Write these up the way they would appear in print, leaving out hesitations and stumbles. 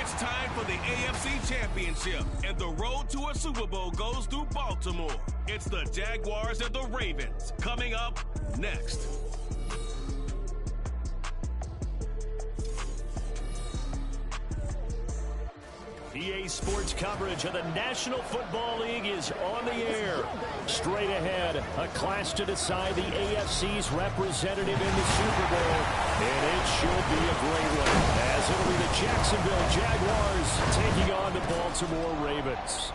It's time for the AFC Championship, and the road to a Super Bowl goes through Baltimore. It's the Jaguars and the Ravens, coming up next. EA Sports coverage of the National Football League is on the air. Straight ahead, a clash to decide the AFC's representative in the Super Bowl. And it should be a great one, as it'll be the Jacksonville Jaguars taking on the Baltimore Ravens.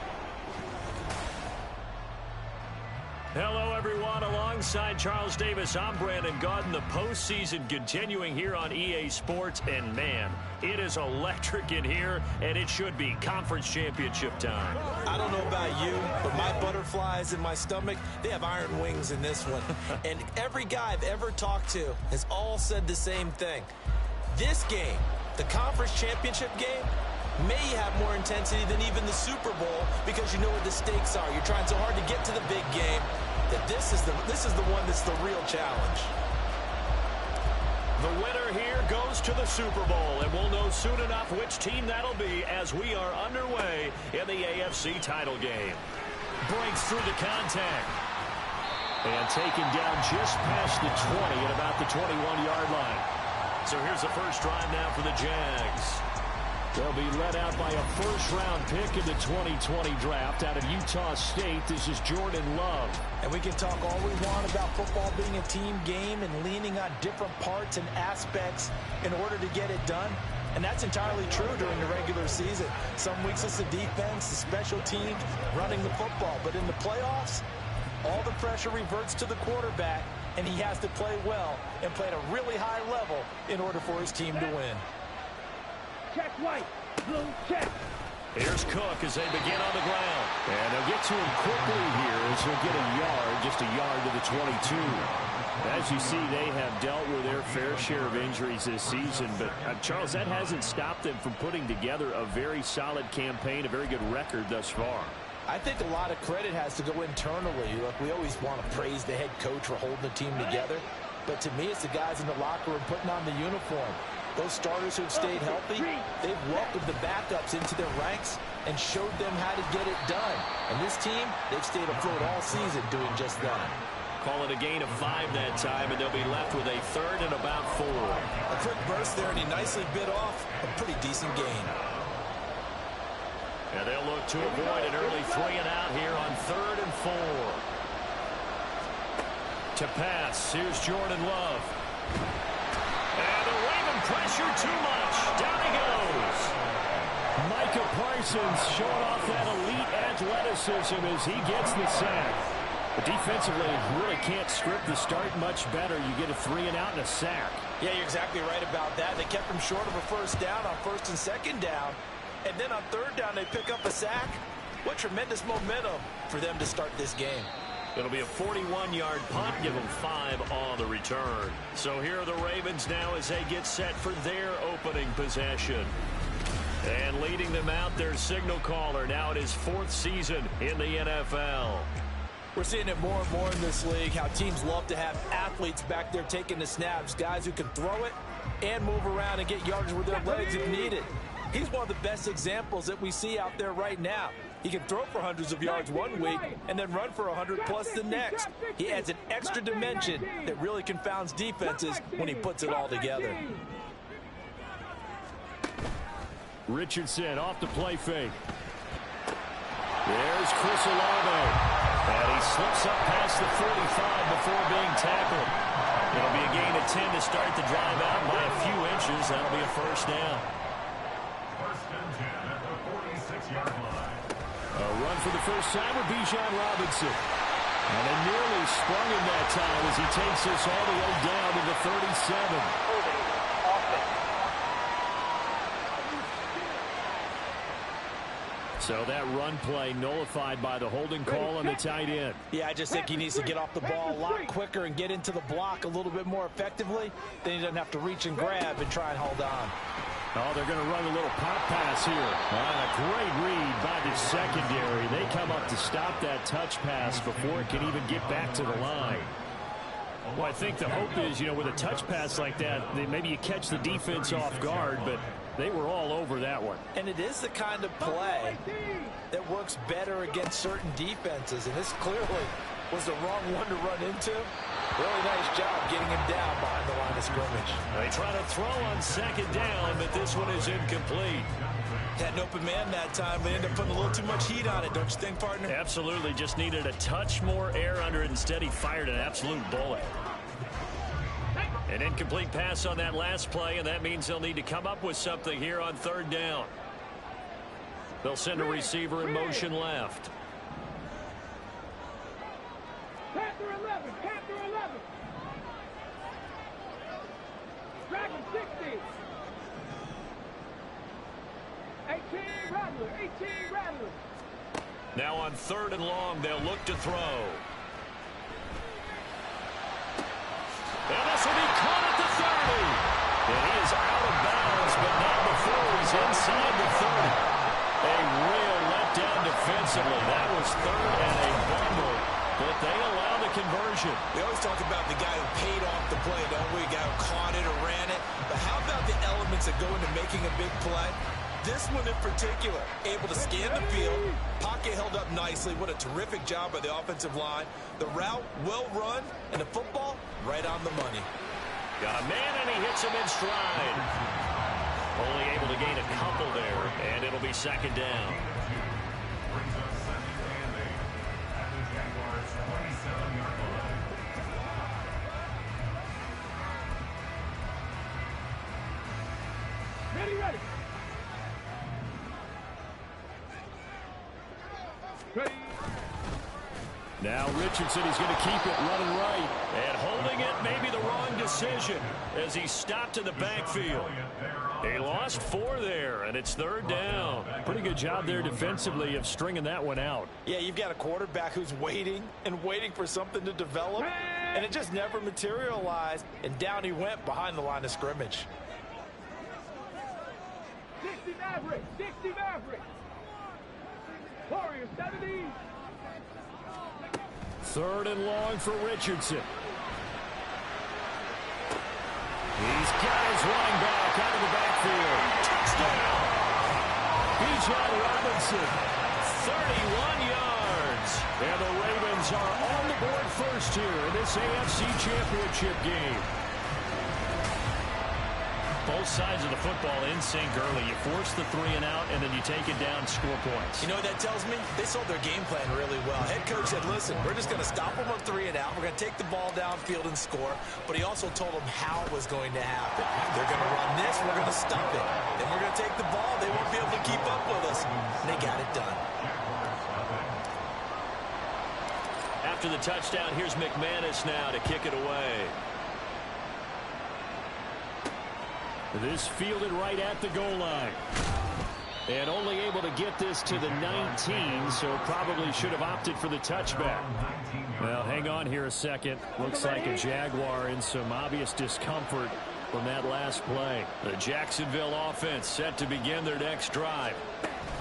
Hello, everyone. Along Alongside Charles Davis, I'm Brandon Gaudin. The postseason continuing here on EA Sports. And, man, it is electric in here, and it should be conference championship time. I don't know about you, but my butterflies in my stomach, they have iron wings in this one. And every guy I've ever talked to has all said the same thing. This game, the conference championship game, may have more intensity than even the Super Bowl because you know what the stakes are. You're trying so hard to get to the big game that this is the one that's the real challenge. The winner here goes to the Super Bowl, and we'll know soon enough which team that'll be as we are underway in the AFC title game. Breaks through the contact. And taken down just past the 20 at about the 21-yard line. So here's the first drive now for the Jags. They'll be led out by a first-round pick in the 2020 draft out of Utah State. This is Jordan Love. And we can talk all we want about football being a team game and leaning on different parts and aspects in order to get it done. And that's entirely true during the regular season. Some weeks it's the defense, the special teams, running the football. But in the playoffs, all the pressure reverts to the quarterback, and he has to play well and play at a really high level in order for his team to win. Check white, blue check. Here's Cook as they begin on the ground. And they'll get to him quickly here as he'll get a yard, just a yard to the 22. As you see, they have dealt with their fair share of injuries this season. But, Charles, that hasn't stopped them from putting together a very solid campaign, a very good record thus far. I think a lot of credit has to go internally. Look, we always want to praise the head coach for holding the team together. But to me, it's the guys in the locker room putting on the uniform. Those starters who've stayed healthy, they've welcomed the backups into their ranks and showed them how to get it done. And this team, they've stayed afloat all season doing just that. Call it a gain of 5 that time, and they'll be left with a third and about 4. A quick burst there, and he nicely bit off a pretty decent gain. And they'll look to avoid an early 3 and out here on 3rd and 4. To pass, here's Jordan Love. And the Raven pressure too much. Down he goes. Micah Parsons showing off that elite athleticism as he gets the sack. But defensively, you really can't script the start much better. You get a 3 and out and a sack. Yeah, you're exactly right about that. They kept him short of a first down on 1st and 2nd down. And then on 3rd down, they pick up a sack. What tremendous momentum for them to start this game. It'll be a 41-yard punt, give them 5 on the return. So here are the Ravens now as they get set for their opening possession. And leading them out, their signal caller now in his 4th season in the NFL. We're seeing it more and more in this league, how teams love to have athletes back there taking the snaps, guys who can throw it and move around and get yardage with their legs if needed. He's one of the best examples that we see out there right now. He can throw for hundreds of yards one week and then run for 100+ the next. He adds an extra dimension that really confounds defenses when he puts it all together. Richardson off the play fake. There's Chris Olave. And he slips up past the 45 before being tackled. It'll be a gain of 10 to start the drive out by a few inches. That'll be a first down. First and 10 at the 46-yard line. A run for the first time with Bijan Robinson. And it nearly sprung him that time as he takes this all the way down to the 37. So that run play nullified by the holding call on the tight end. Yeah, I just think he needs to get off the ball a lot quicker and get into the block a little bit more effectively. Then he doesn't have to reach and grab and try and hold on. Oh, they're going to run a little pop pass here. A great read by the secondary. They come up to stop that touch pass before it can even get back to the line. Well, I think the hope is, with a touch pass like that, maybe you catch the defense off guard, but they were all over that one. And it is the kind of play that works better against certain defenses, and this clearly was the wrong one to run into. Really nice job getting him down behind the line of scrimmage. They try to throw on 2nd down, but this one is incomplete. Had an open man that time, but ended up putting a little too much heat on it, don't you think, partner? Absolutely, just needed a touch more air under it. Instead, he fired an absolute bullet. An incomplete pass on that last play, and that means they'll need to come up with something here on 3rd down. They'll send a receiver in motion left. Panther left. 11, Panther 11. Dragon 60. 18 Rattler, 18 Rattler. Now on 3rd and long, they'll look to throw. And this will be caught at the 30. And he is out of bounds, but not before he's inside the 30. A real letdown defensively. That was 3rd and a bumble, but they allow the conversion. We always talk about the guy who paid off the play, don't we? A guy who caught it or ran it. But how about the elements that go into making a big play? This one in particular, able to scan the field, pocket held up nicely. What a terrific job by the offensive line. The route, well run, and the football, right on the money. Got a man, and he hits him in stride. Only able to gain a couple there, and it'll be 2nd down. Brings up 2nd and 8 at the Jaguars' 27-yard line. Ready. Ready. Now Richardson, he's going to keep it running right. And holding it may be the wrong decision as he stopped in the backfield. He lost 4 there, and it's 3rd down. Pretty good job there defensively of stringing that one out. Yeah, you've got a quarterback who's waiting and waiting for something to develop, and it just never materialized, and down he went behind the line of scrimmage. 60 Maverick, 60 Maverick. Warriors 70. 3rd and long for Richardson. He's got his running back out of the backfield. Touchdown! Bijan Robinson, 31 yards. And the Ravens are on the board first here in this AFC Championship game. Both sides of the football in sync early. You force the 3 and out, and then you take it down, score points. You know what that tells me? They sold their game plan really well. Head coach said, listen, we're just going to stop them on 3 and out. We're going to take the ball downfield and score. But he also told them how it was going to happen. They're going to run this. We're going to stop it. Then we're going to take the ball. They won't be able to keep up with us. And they got it done. After the touchdown, here's McManus now to kick it away. This fielded right at the goal line. And only able to get this to the 19, so probably should have opted for the touchback. Well, hang on here a second. Looks like a Jaguar in some obvious discomfort from that last play. The Jacksonville offense set to begin their next drive.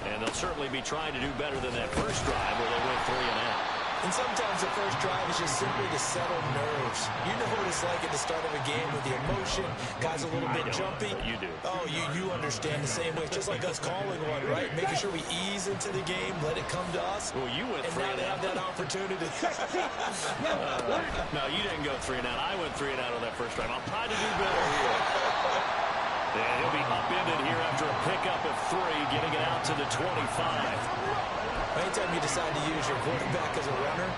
And they'll certainly be trying to do better than that first drive where they went 3 and out. And sometimes the first drive is just simply to settle nerves. You know what it's like at the start of a game with the emotion. Guys a little bit jumpy. You do. Oh, you understand the same way. It's just like us calling one, right? Making sure we ease into the game, let it come to us. Well, you went 3 and now and they out. have that opportunity. No, you didn't go 3 and out. I went 3 and out on that first drive. I'll try to do better here. And he'll be upended here after a pickup of 3, getting it out to the 25. Anytime you decide to use your quarterback as a runner,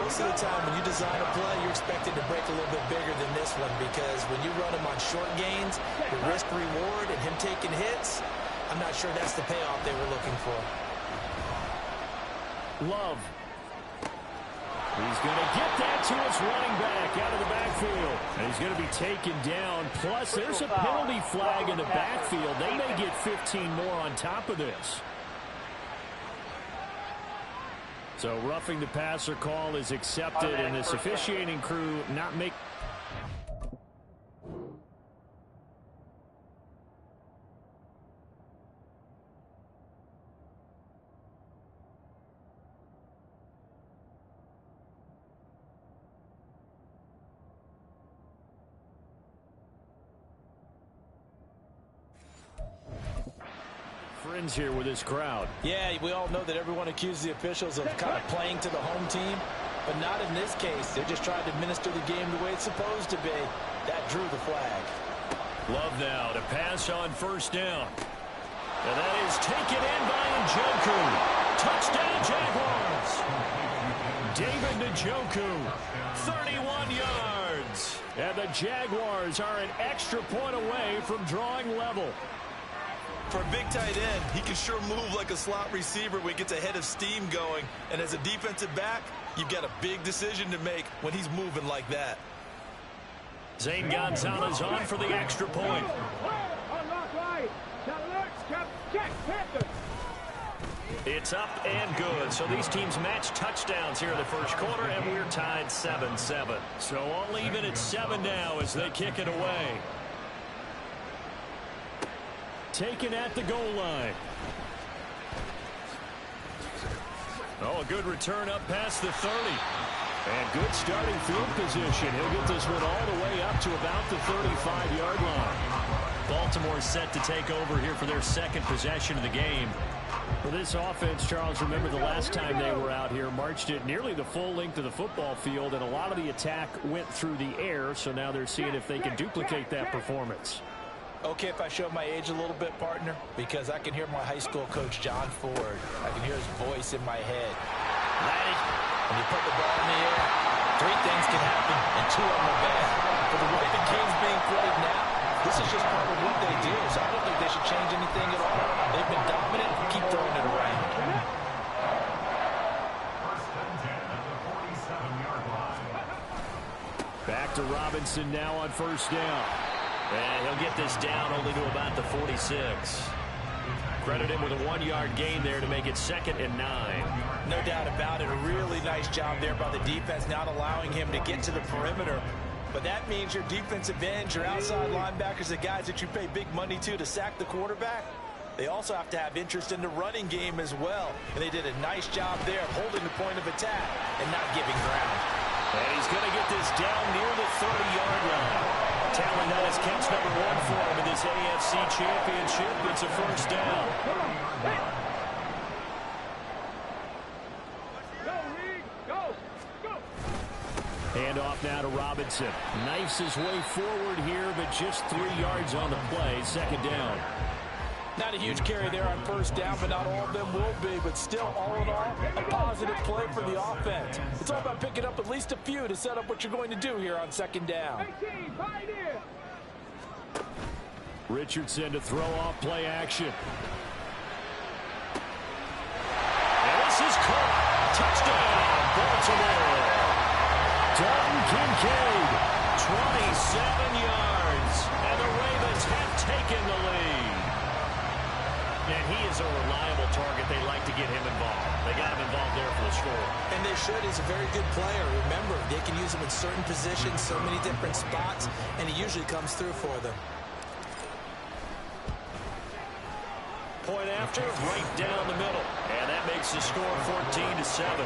most of the time when you design a play, you're expected to break a little bit bigger than this one, because when you run him on short gains, the risk-reward and him taking hits, I'm not sure that's the payoff they were looking for. Love. He's going to get that to his running back out of the backfield. And he's going to be taken down. Plus, there's a penalty flag in the backfield. They may get 15 more on top of this. So roughing the passer call is accepted, and this officiating crew not make. Friends here with this crowd. Yeah, we all know that everyone accuses the officials of kind of playing to the home team, but not in this case. They're just trying to administer the game the way it's supposed to be. That drew the flag. Love now to pass on first down. And that is taken in by Njoku. Touchdown Jaguars. David Njoku, 31 yards. And the Jaguars are an extra point away from drawing level. For a big tight end, he can sure move like a slot receiver when he gets a head of steam going. And as a defensive back, you've got a big decision to make when he's moving like that. Zane Gonzalez on for the extra point. It's up and good. So these teams match touchdowns here in the first quarter, and we're tied 7-7. So all even at 7 now as they kick it away. Taken at the goal line. Oh, a good return up past the 30. And good starting field position. He'll get this one all the way up to about the 35-yard line. Baltimore set to take over here for their second possession of the game. For this offense, Charles, remember the last time they were out here, marched it nearly the full length of the football field, and a lot of the attack went through the air, so now they're seeing if they can duplicate that performance. Okay, if I show my age a little bit, partner, because I can hear my high school coach, John Ford. I can hear his voice in my head. Laddie, when you put the ball in the air, 3 things can happen, and 2 of them are bad. For the way the game's being played now, this is just part of what they do, so I don't think they should change anything at all. They've been dominant. Keep throwing it around. First and 10 at the 47-yard line. Back to Robinson now on first down. And he'll get this down only to about the 46. Credit him with a 1-yard gain there to make it 2nd and 9. No doubt about it. A really nice job there by the defense, not allowing him to get to the perimeter. But that means your defensive ends, your outside linebackers, the guys that you pay big money to sack the quarterback, they also have to have interest in the running game as well. And they did a nice job there holding the point of attack and not giving ground. And he's going to get this down near the 30-yard line. Talon, that is catch number 1 for him in this AFC championship. It's a first down. Handoff now to Robinson. Knifes his way forward here, but just 3 yards on the play. 2nd down. Not a huge carry there on first down, but not all of them will be. But still, all in all, a positive play for the offense. It's all about picking up at least a few to set up what you're going to do here on 2nd down. Richardson to throw off play action. And this is caught. Touchdown, Baltimore. Dalton Kincaid, 27 yards. And the Ravens have taken the lead. And he is a reliable target. They like to get him involved. They got him involved there for the score. And they should. He's a very good player. Remember, they can use him in certain positions, so many different spots, and he usually comes through for them. Point after, right down the middle. And that makes the score 14-7.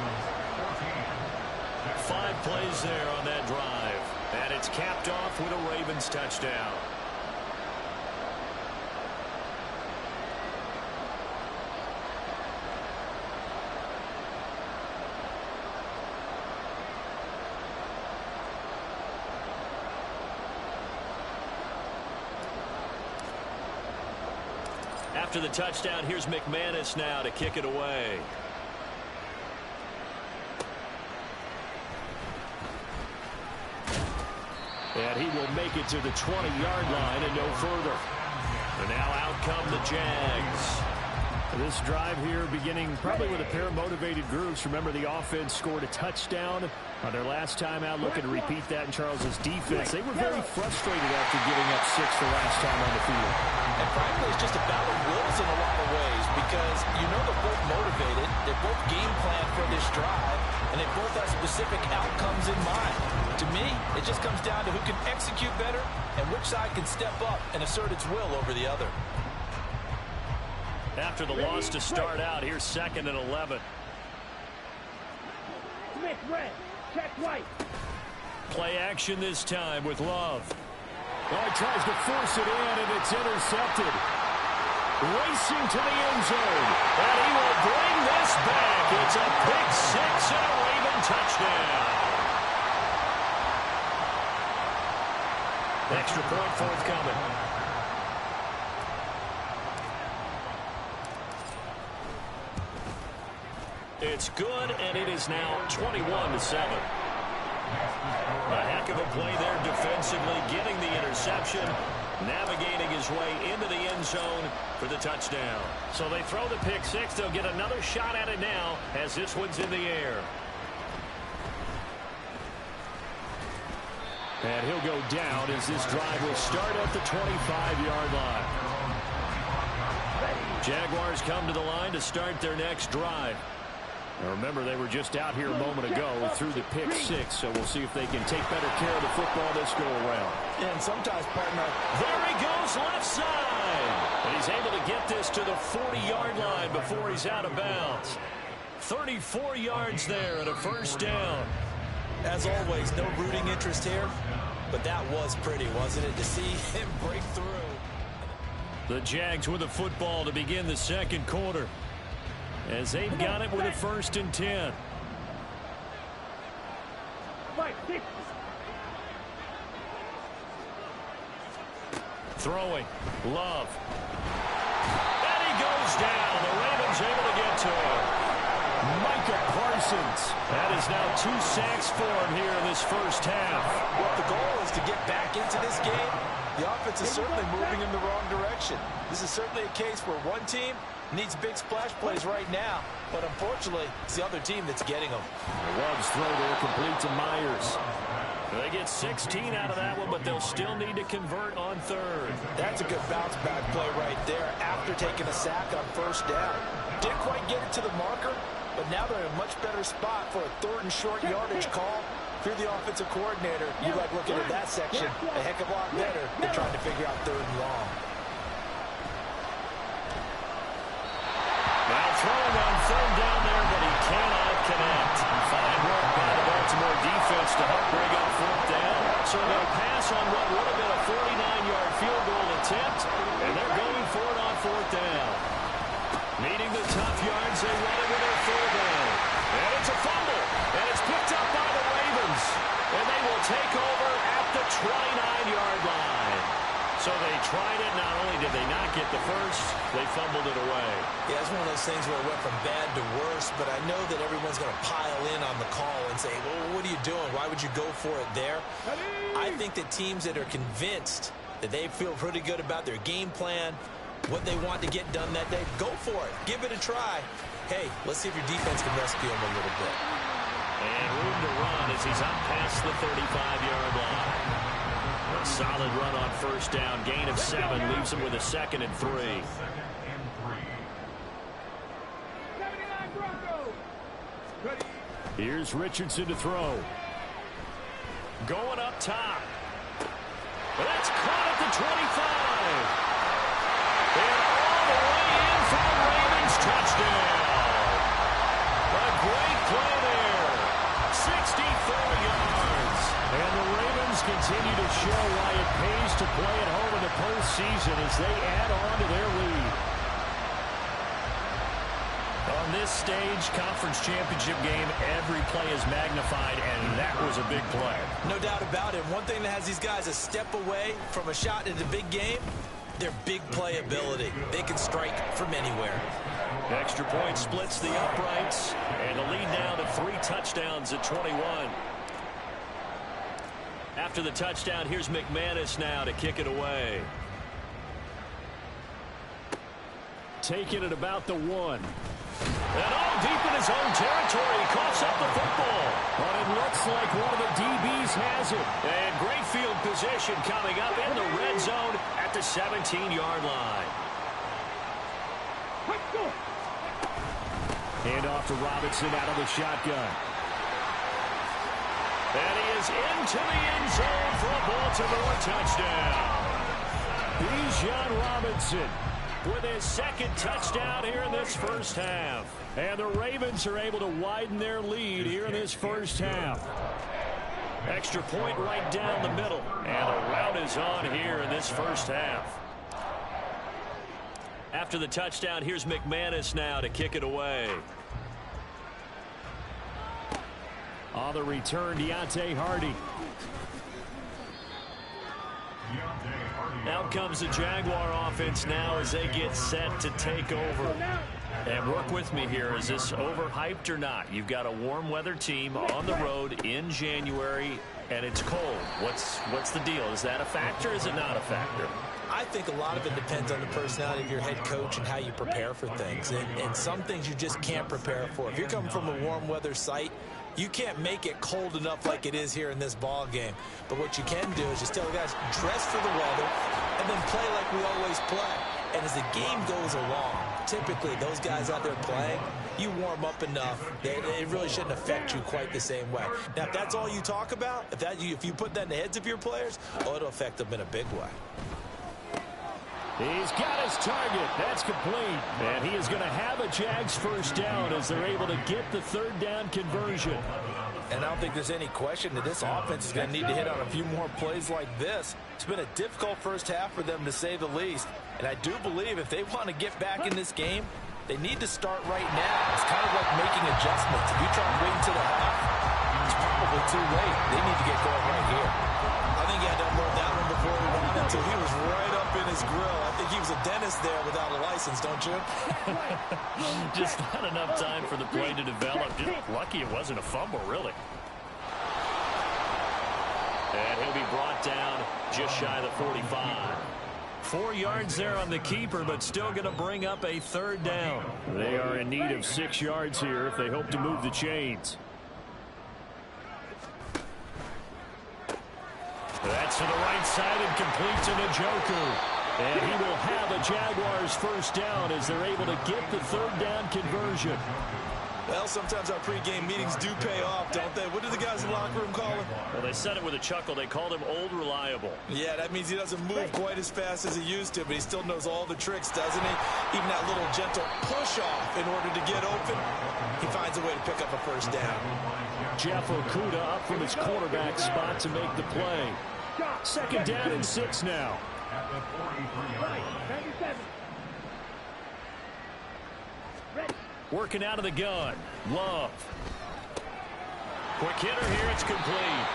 5 plays there on that drive. And it's capped off with a Ravens touchdown. After the touchdown, here's McManus now to kick it away. And he will make it to the 20-yard line and no further. And now out come the Jags. This drive here beginning probably with a pair of motivated groups. Remember, the offense scored a touchdown on their last time out. Looking to repeat that in Charles's defense. They were very frustrated after giving up 6 the last time on the field. And frankly, it's just a battle of wills in a lot of ways because you know they're both motivated. They're both game planned for this drive, and they both have specific outcomes in mind. To me, it just comes down to who can execute better and which side can step up and assert its will over the other. After the loss to start out, here's 2nd and 11. Smith red, check right. Play action this time with Love. Oh, he tries to force it in, and it's intercepted. Racing to the end zone. And he will bring this back. It's a pick 6 and a Raven touchdown. Extra point forthcoming. It's good, and it is now 21-7. A heck of a play there defensively, getting the interception. navigating his way into the end zone for the touchdown. So they throw the pick six. They'll get another shot at it now as this one's in the air. And he'll go down as this drive will start at the 25-yard line. Jaguars come to the line to start their next drive. Now remember, they were just out here a moment ago through the pick six, so we'll see if they can take better care of the football this go-around. And sometimes, partner, there he goes left side. And he's able to get this to the 40-yard line before he's out of bounds. 34 yards there and a first down. As always, no rooting interest here, but that was pretty, wasn't it, to see him break through. The Jags with the football to begin the second quarter, as they've got it with a 1st and 10. Throwing. Love. And he goes down. The Ravens able to get to him. Micah Parsons. That is now 2 sacks for him here in this first half. Well, the goal is to get back into this game. The offense is certainly moving in the wrong direction. This is certainly a case where one team needs big splash plays right now, but unfortunately, it's the other team that's getting them. Love's throw there complete to Myers. They get 16 out of that one, but they'll still need to convert on third. That's a good bounce back play right there after taking a sack on first down. Didn't quite get it to the marker, but now they're in a much better spot for a 3rd and short yardage call. If you're the offensive coordinator, you like looking at that section a heck of a lot better than trying to figure out 3rd and long. Now throwing on 3rd down there, but he cannot connect. Fine work by the Baltimore defense to help bring up 4th down. So they'll pass on what would have been a 49-yard field goal attempt, and they're going for it on 4th down. Needing the tough yards, they run it with their fullback. And it's a fumble, and it's picked up by the Ravens. And they will take over at the 29-yard line. So they tried it. Not only did they not get the first, they fumbled it away. Yeah, it's one of those things where it went from bad to worse, but I know that everyone's going to pile in on the call and say, well, what are you doing? Why would you go for it there? I think that teams that are convinced that they feel pretty good about their game plan, what they want to get done that day, go for it. Give it a try. Hey, let's see if your defense can rescue them a little bit. And room to run as he's up past the 35-yard line. A solid run on first down. Gain of 7 leaves him with a 2nd and 3. Here's Richardson to throw. Going up top. That's caught at the 25. And all the way in for the Ravens touchdown. A great play there. 64 yards. And the Ravens continue to show why it pays to play at home in the postseason as they add on to their lead. On this stage, conference championship game, every play is magnified, and that was a big play. No doubt about it. One thing that has these guys a step away from a shot in the big game, their big play ability. They can strike from anywhere. Extra point splits the uprights, and the lead now to 3 touchdowns at 21. After the touchdown, here's McManus now to kick it away. Taking it about the 1. And all deep in his own territory, he coughs up the football. But it looks like one of the DBs has it. And great field position coming up in the red zone at the 17-yard line. Hand off to Robinson out of the shotgun. And he is into the end zone for a Baltimore touchdown. Bijan Robinson with his 2nd touchdown here in this first half. And the Ravens are able to widen their lead here in this first half. Extra point right down the middle. And the rout is on here in this first half. After the touchdown, here's McManus now to kick it away. On the return, Deontay Hardy. Out comes the Jaguar offense now as they get set to take over. And work with me here. Is this overhyped or not? You've got a warm weather team on the road in January, and it's cold. What's the deal? Is that a factor? Is it not a factor? I think a lot of it depends on the personality of your head coach and how you prepare for things. And some things you just can't prepare for. If you're coming from a warm weather site, you can't make it cold enough like it is here in this ball game. But what you can do is just tell the guys, dress for the weather, and then play like we always play. And as the game goes along, typically those guys out there playing, you warm up enough that it really shouldn't affect you quite the same way. Now, if that's all you talk about, if you put that in the heads of your players, it'll affect them in a big way. He's got his target. That's complete. And he is going to have a Jags first down as they're able to get the third down conversion. And I don't think there's any question that this offense is going to need to hit on a few more plays like this. It's been a difficult first half for them, to say the least. And I do believe if they want to get back in this game, they need to start right now. It's kind of like making adjustments. If you try and wait until the half, it's probably too late. They need to get going right here. I think he had to unload that one before he went until he was right up in his grill. I think he was a dentist there without a license, don't you? Just not enough time for the play to develop. Just lucky it wasn't a fumble, really. And he'll be brought down just shy of the 45. 4 yards there on the keeper, but still going to bring up a third down. They are in need of 6 yards here if they hope to move the chains. That's to the right side and complete to Njoku. And he will have a Jaguars first down as they're able to get the third down conversion. Well, sometimes our pregame meetings do pay off, don't they? What do the guys in the locker room call him? Well, they said it with a chuckle. They called him Old Reliable. Yeah, that means he doesn't move quite as fast as he used to, but he still knows all the tricks, doesn't he? Even that little gentle push-off in order to get open, he finds a way to pick up a first down. Jeff Okudah up from his quarterback spot to make the play. Second down and 6 now. Working out of the gun. Love. Quick hitter here. It's complete.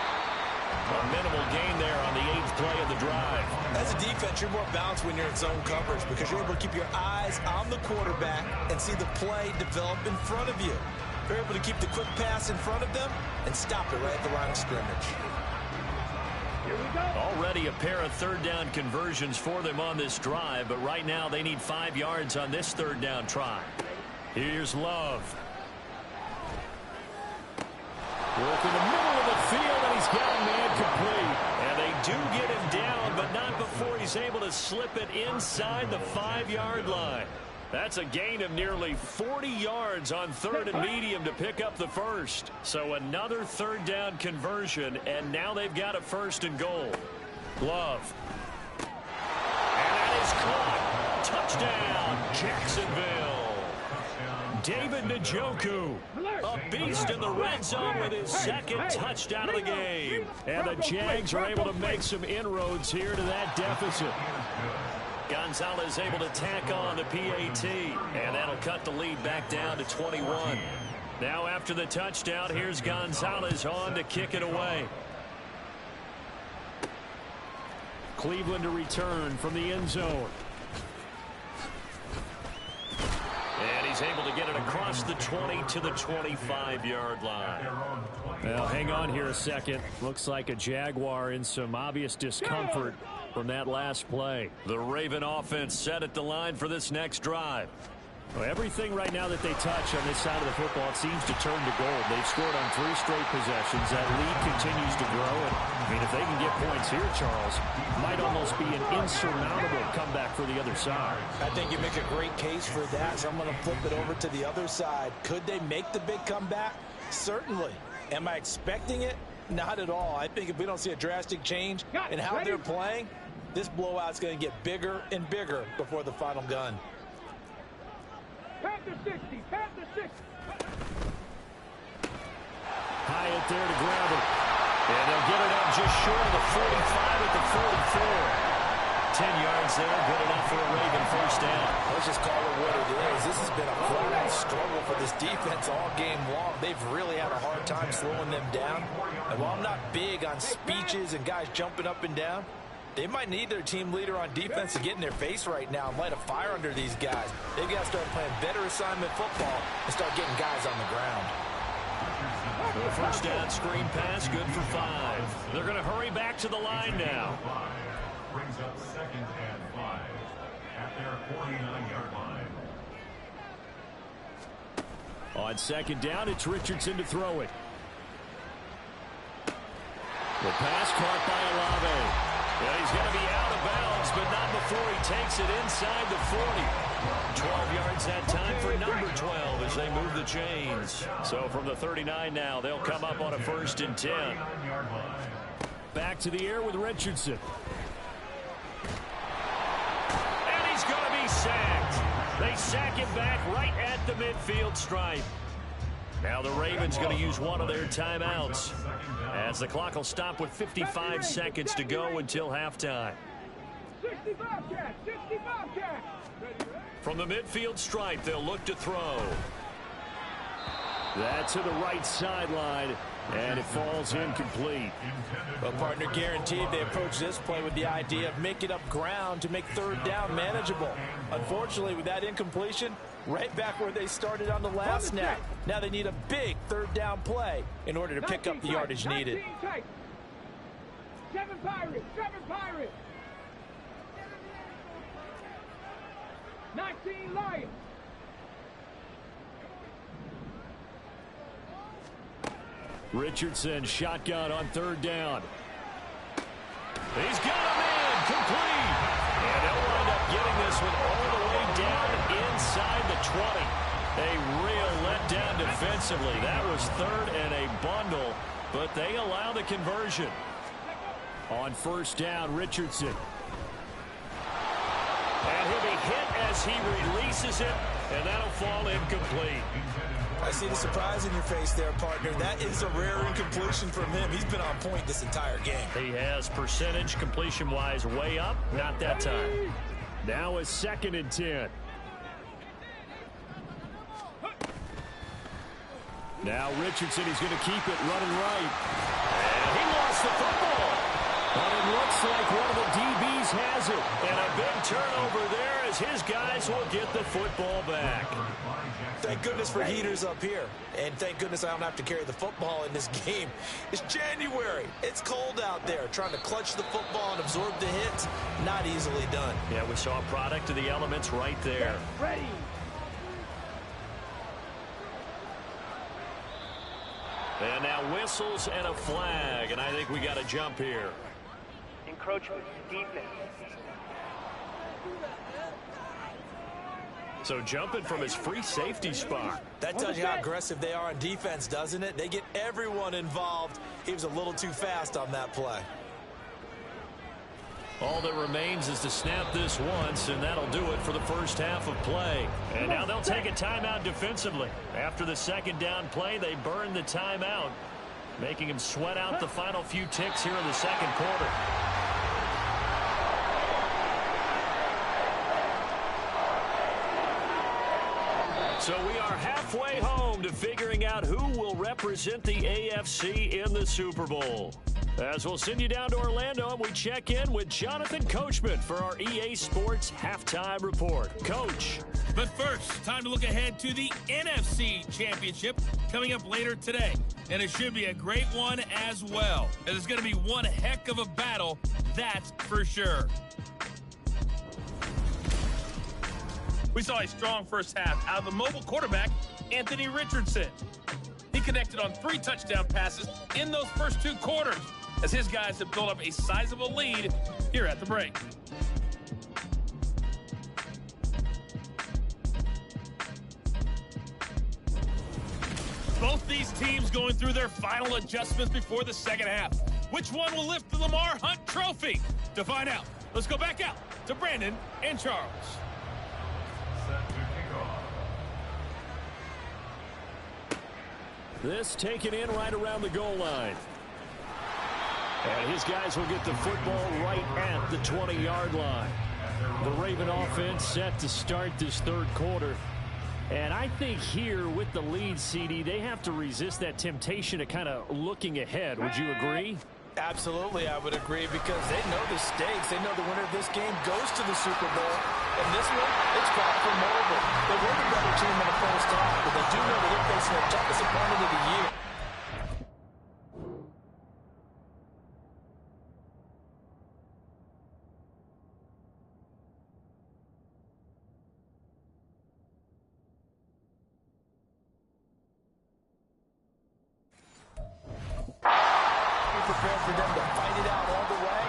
A minimal gain there on the 8th play of the drive. As a defense, you're more balanced when you're in zone coverage because you're able to keep your eyes on the quarterback and see the play develop in front of you. You're able to keep the quick pass in front of them and stop it right at the line of scrimmage. Already a pair of third down conversions for them on this drive, but right now they need 5 yards on this third down try. Here's Love. Work in the middle of the field, and he's got a man complete. And they do get him down, but not before he's able to slip it inside the 5-yard line. That's a gain of nearly 40 yards on third and medium to pick up the first. So another third down conversion, and now they've got a first and goal. Love. And that is caught. Touchdown, Jacksonville. David Njoku, a beast in the red zone with his second touchdown of the game. And the Jags are able to make some inroads here to that deficit. Gonzalez able to tack on the PAT, and that'll cut the lead back down to 21. Now after the touchdown, here's Gonzalez on to kick it away. Cleveland to return from the end zone. And he's able to get it across the 20 to the 25-yard line. Well, hang on here a second. Looks like a Jaguar in some obvious discomfort from that last play. The Raven offense set at the line for this next drive. Well, everything right now that they touch on this side of the football, it seems to turn to gold. They've scored on 3 straight possessions. That lead continues to grow. And, I mean, if they can get points here, Charles, might almost be an insurmountable comeback for the other side. I think you make a great case for that, so I'm going to flip it over to the other side. Could they make the big comeback? Certainly. Am I expecting it? Not at all. I think if we don't see a drastic change in how they're playing, this blowout's going to get bigger and bigger before the final gun. Panther 60, Panther 60. Hyatt there to grab it. And they'll get it up just short of the 45 at the 44. 10 yards there, good enough for a Raven first down. Let's just call it what it is. This has been a flat-out struggle for this defense all game long. They've really had a hard time slowing them down. And while I'm not big on speeches and guys jumping up and down, They might need their team leader on defense to get in their face right now and light a fire under these guys. They've got to start playing better assignment football and start getting guys on the ground. The first down screen pass, good for 5. They're going to hurry back to the line now. Brings up 2nd and 5 at their 49-yard line. On 2nd down, it's Richardson to throw it. The pass caught by Olave. Well, he's going to be out of bounds, but not before he takes it inside the 40. 12 yards that time for number 12 as they move the chains. So from the 39 now, they'll come up on a 1st and 10. Back to the air with Richardson. And he's going to be sacked. They sack him back right at the midfield stripe. Now the Ravens going to use one of their timeouts as the clock will stop with 55 seconds to go until halftime. 65 catch, 65 catch. From the midfield stripe, they'll look to throw. That's to the right sideline, and it falls incomplete. Well, partner, guaranteed they approach this play with the idea of making up ground to make 3rd down manageable. Unfortunately, with that incompletion, right back where they started on the last snap. Now they need a big 3rd down play in order to pick up the yardage needed. 7 Pirates, 7 Pirates. 19 Lions. Richardson shotgun on 3rd down. He's got him in, complete. And they'll wind up getting this one all the way down inside the 20. A real letdown defensively. That was 3rd and a bundle, but they allow the conversion. On 1st down, Richardson. And he'll be hit as he releases it, and that'll fall incomplete. I see the surprise in your face there, partner. That is a rare incompletion from him. He's been on point this entire game. He has percentage completion-wise way up. Not that time. Now a 2nd and 10. Now Richardson, he's going to keep it running right. And he lost the football. But it looks like one of the DBs has it. And a big turnover there as his guys will get the football back. Thank goodness for heaters up here. And thank goodness I don't have to carry the football in this game. It's January. It's cold out there. Trying to clutch the football and absorb the hits, not easily done. Yeah, we saw a product of the elements right there. Ready. And now whistles and a flag. And I think we got a jump here. Encroachment, defense. So jumping from his free safety spot. That tells you how aggressive they are on defense, doesn't it? They get everyone involved. He was a little too fast on that play. All that remains is to snap this once, and that'll do it for the first half of play. And now they'll take a timeout defensively. After the 2nd down play, they burn the timeout, making him sweat out the final few ticks here in the 2nd quarter. So we are halfway home to figuring out who will represent the AFC in the Super Bowl. As we'll send you down to Orlando, and we check in with Jonathan Coachman for our EA Sports Halftime Report. Coach. But first, time to look ahead to the NFC Championship coming up later today. And it should be a great one as well. And it's going to be one heck of a battle, that's for sure. We saw a strong first half out of the mobile quarterback, Anthony Richardson. He connected on 3 touchdown passes in those first 2 quarters, as his guys have built up a sizable lead here at the break. Both these teams going through their final adjustments before the second half. Which one will lift the Lamar Hunt Trophy? To find out, let's go back out to Brandon and Charles. Set to kickoff. This taken in right around the goal line. And his guys will get the football right at the 20-yard line. The Raven offense set to start this 3rd quarter. And I think here with the lead, CD, they have to resist that temptation of kind of looking ahead. Would you agree? Absolutely, I would agree, because they know the stakes. They know the winner of this game goes to the Super Bowl. And this one, it's far from over. They were the better team in the first half, but they do know that they're facing their toughest opponent of the year. Prepared for them to fight it out all the way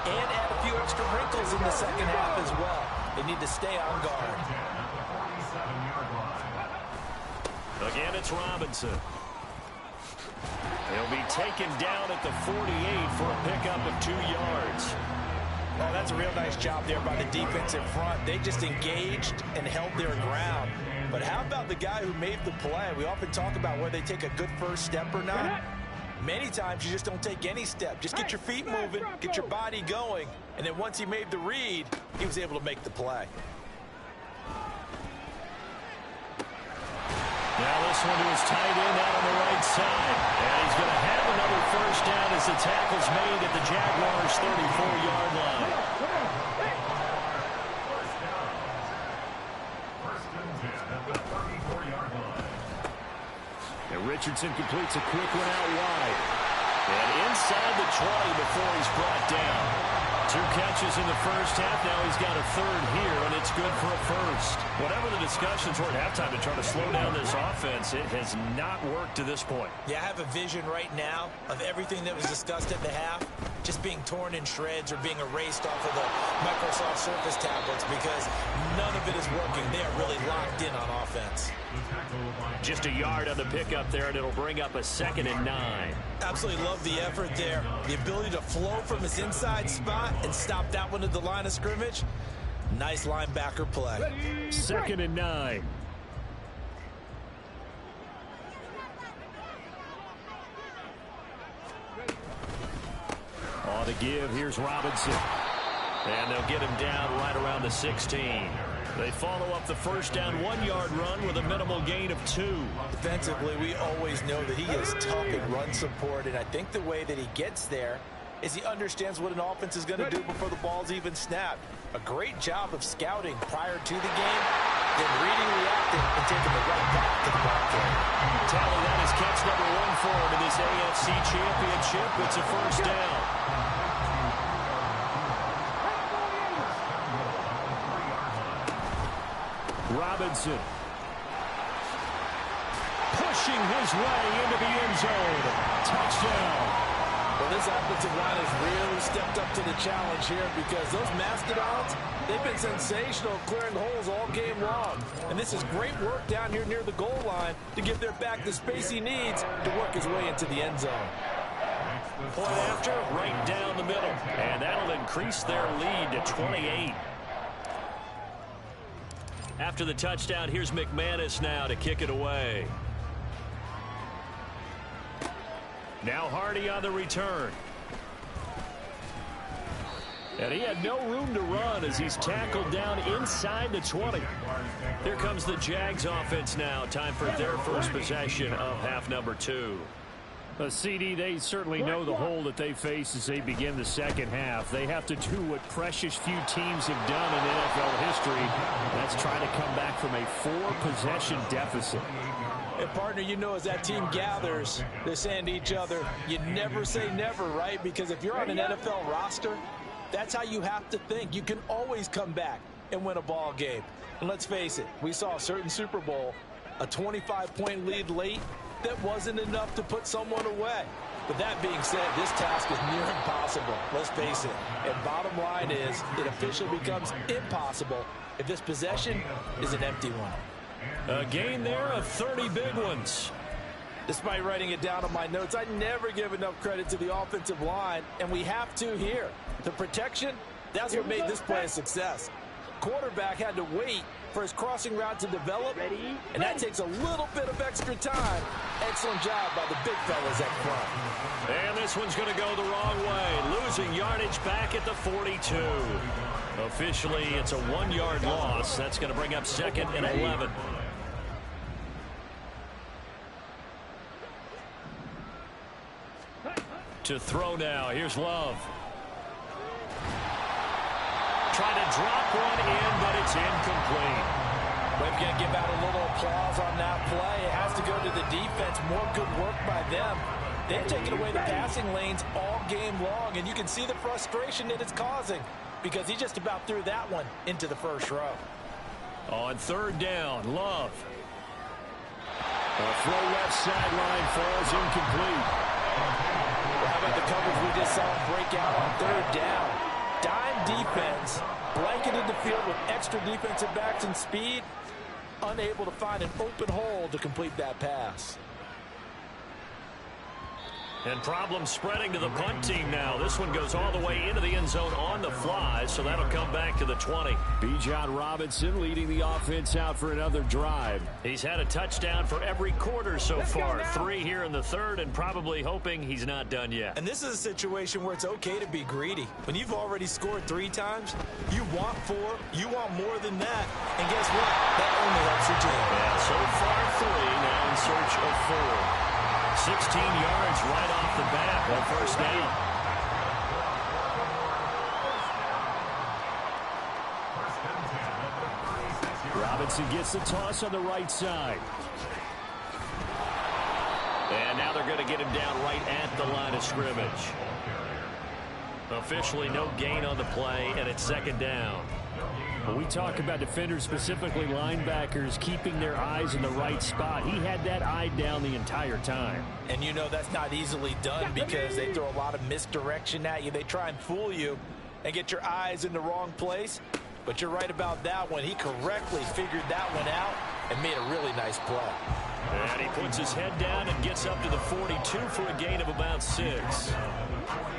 and add a few extra wrinkles in the second half as well. They need to stay on guard. Again, it's Robinson. He'll be taken down at the 48 for a pickup of 2 yards. Well, that's a real nice job there by the defense in front. They just engaged and held their ground. But how about the guy who made the play? We often talk about whether they take a good first step or not. Many times you just don't take any step. Just get your feet moving, get your body going, and then once he made the read, he was able to make the play. Now this one to his tight end out on the right side. And he's going to have another first down as the tackle's made at the Jaguars' 34-yard line. And Richardson completes a quick one out wide. And inside the 20 before he's brought down. 2 catches in the first half. Now he's got a third here, and it's good for a first. Whatever the discussions were at halftime to try to slow down this offense, it has not worked to this point. Yeah, I have a vision right now of everything that was discussed at the half just being torn in shreds or being erased off of the Microsoft Surface tablets, because none of it is working. They are really locked in on offense. Just a yard on the pickup there, and it'll bring up a 2nd and 9. Absolutely love the effort there. The ability to flow from his inside spot and stop that one at the line of scrimmage. Nice linebacker play. 2nd and 9. On to give, here's Robinson. And they'll get him down right around the 16. They follow up the first down 1-yard run with a minimal gain of 2. Defensively, we always know that he is tough in run support, and I think the way that he gets there is he understands what an offense is going to do before the ball's even snapped. A great job of scouting prior to the game, then reading, reacting, and taking the right path to the ball game. Tally, that is catch number 1 for him in this AFC Championship. It's a first down. Robinson pushing his way into the end zone. Touchdown. Well, this offensive line has really stepped up to the challenge here, because those Mastodons, they've been sensational clearing holes all game long. And this is great work down here near the goal line to give their back the space he needs to work his way into the end zone. Point after, right down the middle. And that'll increase their lead to 28. After the touchdown, here's McManus now to kick it away. Now Hardy on the return. And he had no room to run as he's tackled down inside the 20. Here comes the Jags offense now. Time for their first possession of half number 2. CD, they certainly know the hole that they face as they begin the second half. They have to do what precious few teams have done in NFL history. That's try to come back from a 4-possession deficit. And, partner, you know, as that team gathers, they're saying to each other, you never say never, right? Because if you're on an NFL roster, that's how you have to think. You can always come back and win a ball game. And let's face it, we saw a certain Super Bowl, a 25-point lead late, that wasn't enough to put someone away. But that being said, this task is near impossible. Let's face it. And bottom line is, it officially becomes impossible if this possession is an empty one. A gain there of 30 big ones. Despite writing it down on my notes, I never give enough credit to the offensive line, and we have to here. The protection, that's what made this play a success. Quarterback had to wait for his crossing route to develop, and that takes a little bit of extra time. Excellent job by the big fellas up front. And this one's going to go the wrong way, losing yardage back at the 42. Officially, it's a 1-yard loss. That's going to bring up 2nd and 11. To throw now. Here's Love. Trying to drop one in, but it's incomplete. We've got to give out a little applause on that play. It has to go to the defense. More good work by them. They've taken away the passing lanes all game long, and you can see the frustration that it's causing because he just about threw that one into the first row. On third down, Love. A throw left sideline falls incomplete. Well, how about the coverage we just saw break out on third down? Dime defense, blanketed the field with extra defensive backs and speed, unable to find an open hole to complete that pass. And problems spreading to the punt team now. This one goes all the way into the end zone on the fly, so that'll come back to the 20. Bijan Robinson leading the offense out for another drive. He's had a touchdown for every quarter so far. 3 here in the third, and probably hoping he's not done yet. And this is a situation where it's okay to be greedy. When you've already scored 3 times, you want 4, you want more than that. And guess what? That only helps your team. Yeah, so far 3, now in search of 4. 16 yards right off the bat on first down. Robinson gets the toss on the right side. And now they're going to get him down right at the line of scrimmage. Officially no gain on the play, and it's second down. When we talk about defenders, specifically linebackers, keeping their eyes in the right spot, he had that eye down the entire time. And you know that's not easily done because they throw a lot of misdirection at you. They try and fool you and get your eyes in the wrong place. But you're right about that one. He correctly figured that one out and made a really nice play. And he puts his head down and gets up to the 42 for a gain of about 6.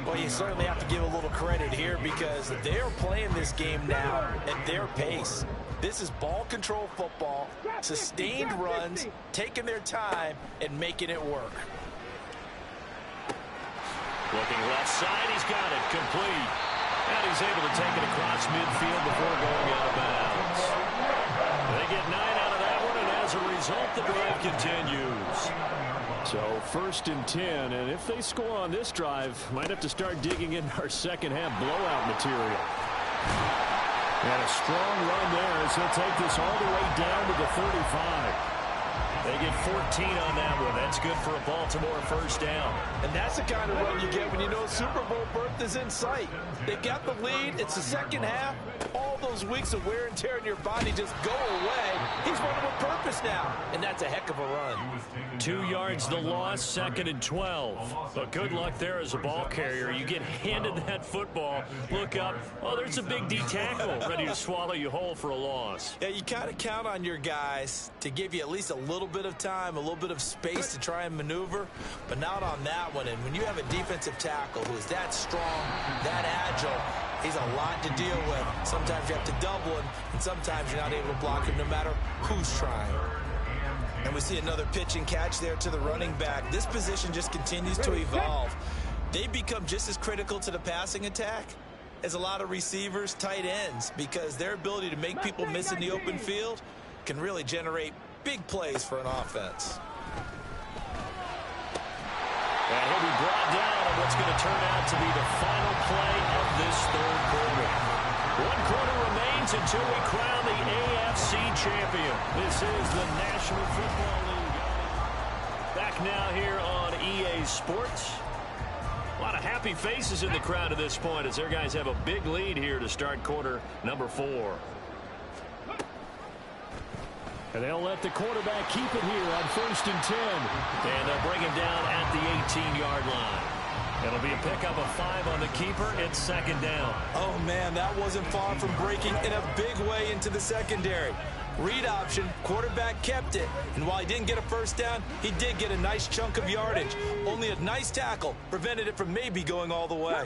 Well, you certainly have to give a little credit here because they're playing this game now at their pace. This is ball control football, sustained runs, taking their time, and making it work. Looking left side, he's got it, complete. And he's able to take it across midfield before going out of bounds. They get 9 out of that one, and as a result, the drive continues. So 1st and 10, and if they score on this drive, might have to start digging in our second half blowout material. And a strong run there as he'll take this all the way down to the 35. They get 14 on that one. That's good for a Baltimore first down. And that's the kind of run you get when you know Super Bowl berth is in sight. They've got the lead. It's the second half. All those weeks of wear and tear in your body just go away. He's running with purpose now, and that's a heck of a run. 2 yards the loss, 2nd and 12. But good luck there as a ball carrier. You get handed that football, look up, oh, there's a big D tackle ready to swallow you whole for a loss. Yeah, you kind of count on your guys to give you at least a little bit of time, a little bit of space to try and maneuver, but not on that one. And when you have a defensive tackle who is that strong, that agile, he's a lot to deal with. Sometimes you have to double him, and sometimes you're not able to block him no matter who's trying. And we see another pitch and catch there to the running back. This position just continues to evolve. They become just as critical to the passing attack as a lot of receivers, tight ends, because their ability to make people miss in the open field can really generate big plays for an offense. And he'll be brought down on what's going to turn out to be the final play of this third quarter. 1 quarter remains until we crown the AFC champion. This is the National Football League. Back now here on EA Sports. A lot of happy faces in the crowd at this point as their guys have a big lead here to start quarter number 4. And they'll let the quarterback keep it here on 1st and 10. And they'll bring him down at the 18-yard line. It'll be a pickup of 5 on the keeper. It's 2nd down. Oh, man, that wasn't far from breaking in a big way into the secondary. Read option, quarterback kept it. And while he didn't get a first down, he did get a nice chunk of yardage. Only a nice tackle prevented it from maybe going all the way.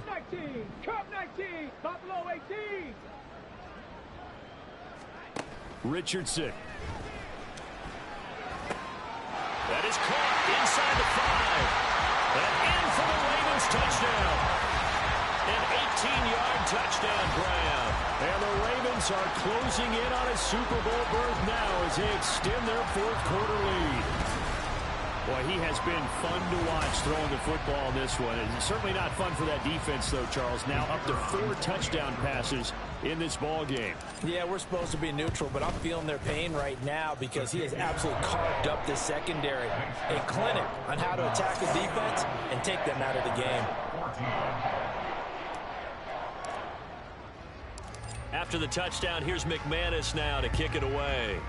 Cup 19, Buffalo 18. Richardson. That is caught inside the 5. And in for the Ravens touchdown. An 18-yard touchdown grab. And the Ravens are closing in on a Super Bowl berth now as they extend their 4th quarter lead. Boy, he has been fun to watch throwing the football in this one. It's certainly not fun for that defense, though, Charles. Now up to 4 touchdown passes in this ball game. Yeah, we're supposed to be neutral, but I'm feeling their pain right now because he has absolutely carved up this secondary. A clinic on how to attack the defense and take them out of the game. After the touchdown, here's McManus now to kick it away.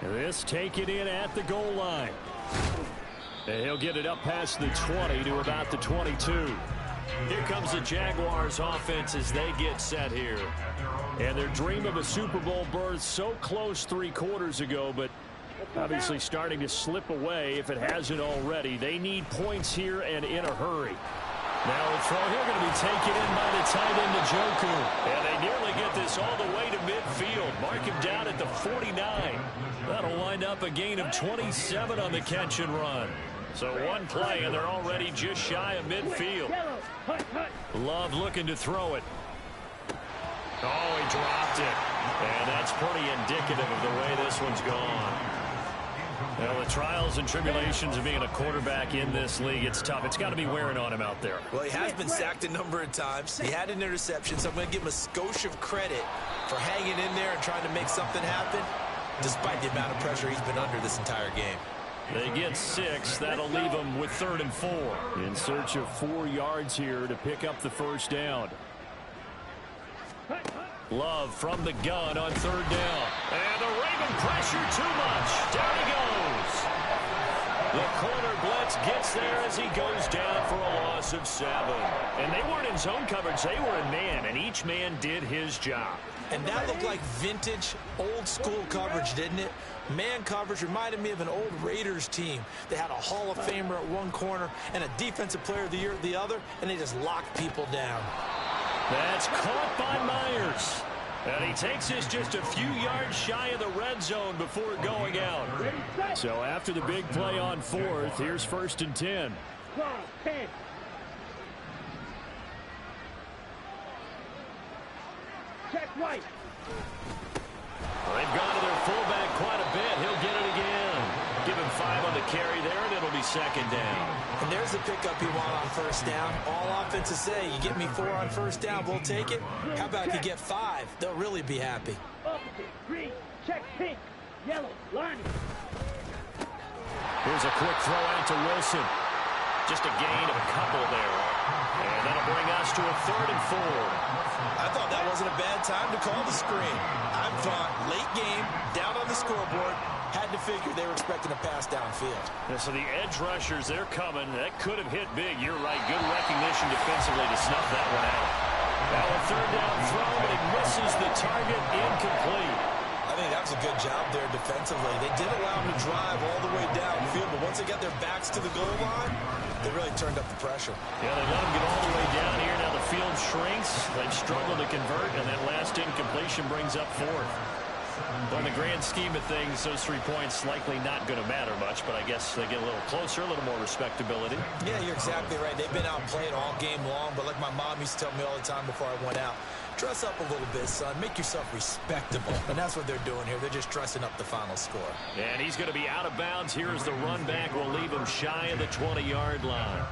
This taken in at the goal line. And he'll get it up past the 20 to about the 22. Here comes the Jaguars offense as they get set here. And their dream of a Super Bowl berth so close 3 quarters ago, but obviously starting to slip away if it hasn't already. They need points here and in a hurry. Now a throw here going to be taken in by the tight end, Njoku. And they nearly get this all the way to midfield. Mark him down at the 49. That'll wind up a gain of 27 on the catch and run. So one play, and they're already just shy of midfield. Love looking to throw it. Oh, he dropped it. And that's pretty indicative of the way this one's gone. Well, the trials and tribulations of being a quarterback in this league, it's tough. It's got to be wearing on him out there. Well, he has been sacked a number of times. He had an interception, so I'm going to give him a skosh of credit for hanging in there and trying to make something happen, despite the amount of pressure he's been under this entire game. They get 6. That'll leave them with 3rd and 4. In search of 4 yards here to pick up the first down. Love from the gun on 3rd down. And the Raven pressure too much. Down he goes. The corner blitz gets there as he goes down for a loss of 7. And they weren't in zone coverage. They were in man, and each man did his job. And that looked like vintage, old-school coverage, didn't it? Man coverage reminded me of an old Raiders team. They had a Hall of Famer at one corner and a Defensive Player of the Year at the other, and they just locked people down. That's caught by Myers. And he takes this just a few yards shy of the red zone before going out. So after the big play on 4th, here's 1st and 10. Check right. They've gone to their fullback quite a bit. He'll get it again. Give him 5 on the carry there, and it'll be 2nd down. And there's the pickup you want on 1st down. All offenses say, you get me 4 on 1st down, we'll take it. How about if you get 5? They'll really be happy. Opposite, green, check pink, yellow, line. Here's a quick throw out to Wilson. Just a gain of a couple there. And that'll bring us to a 3rd and 4. I thought that wasn't a bad time to call the screen. I thought late game, down on the scoreboard, had to figure they were expecting a pass downfield. Yeah, so the edge rushers, they're coming. That could have hit big. You're right. Good recognition defensively to snuff that one out. Now a 3rd down throw, but he misses the target. Incomplete. I think that was a good job there defensively. They did allow him to drive all the way downfield, but once they got their backs to the goal line, they really turned up the pressure. Yeah, they let him get all the way down here. Now the field shrinks. They've struggled to convert, and that last incompletion brings up 4th. Well, in the grand scheme of things, those 3 points likely not going to matter much, but I guess they get a little closer, a little more respectability. Yeah, you're exactly right. They've been outplayed all game long, but like my mom used to tell me all the time before I went out, dress up a little bit, son. Make yourself respectable. And that's what they're doing here. They're just dressing up the final score. And he's going to be out of bounds. Here's the run back. We'll leave him shy of the 20-yard line.